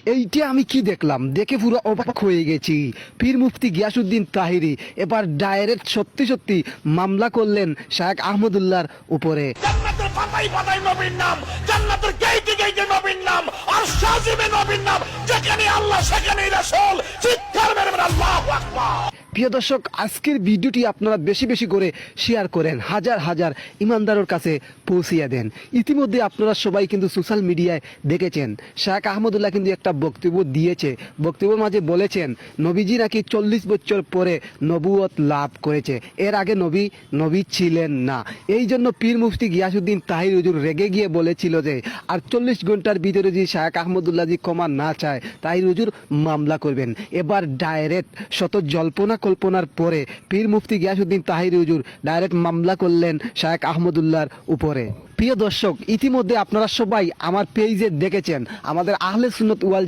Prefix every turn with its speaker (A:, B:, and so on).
A: এইটা আমি কি দেখলাম, দেখে পুরো অবাক হয়ে গেছি। পীর মুফতি গিয়াসউদ্দিন তাহিরি এবার ডাইরেক্ট সত্যি সত্যি মামলা করলেন শায়েখ আহমদুল্লাহর উপরে।
B: জান্নাতের পাতায় পাতায় নবীর নাম, জান্নাতের গেইটে গেইটে নবীর নাম, আর শাজিমে নবীর নাম, যেখানে আল্লাহ সেখানেই রাসূল। চিৎকার মেরে বলেন আল্লাহু আকবার।
A: প্রিয় দর্শক, আজকের ভিডিওটি আপনারা বেশি বেশি করে শেয়ার করেন, হাজার হাজার ইমানদারের কাছে পৌঁছিয়ে দেন। ইতিমধ্যে আপনারা সবাই কিন্তু সোশ্যাল মিডিয়ায় দেখেছেন শায়েখ আহমদুল্লাহ কিন্তু একটা বক্তব্য দিয়েছে। বক্তব্যের মাঝে বলেছেন নবীজি নাকি 40 বছর পরে নবুয়ত লাভ করেছে, এর আগে নবী ছিলেন না। এই জন্য পীর মুফতি গিয়াসউদ্দিন তাহির হুজুর রেগে গিয়ে বলেছিল যে আর 40 ঘন্টার ভিতরে যদি শায়েখ আহমদুল্লাহ জি ক্ষমা না চায় তাহির হুজুর মামলা করবেন। এবার ডাইরেক্ট শত জল্পনা কল্পনার পরে পীর মুফতি গিয়াসউদ্দিন তাহির হুজুর ডাইরেক্ট মামলা করলেন শায়েখ আহমদুল্লাহর উপরে। প্রিয় দর্শক, ইতিমধ্যে আপনারা সবাই আমার পেজে দেখেছেন আমাদের আহলে সুন্নাত ওয়াল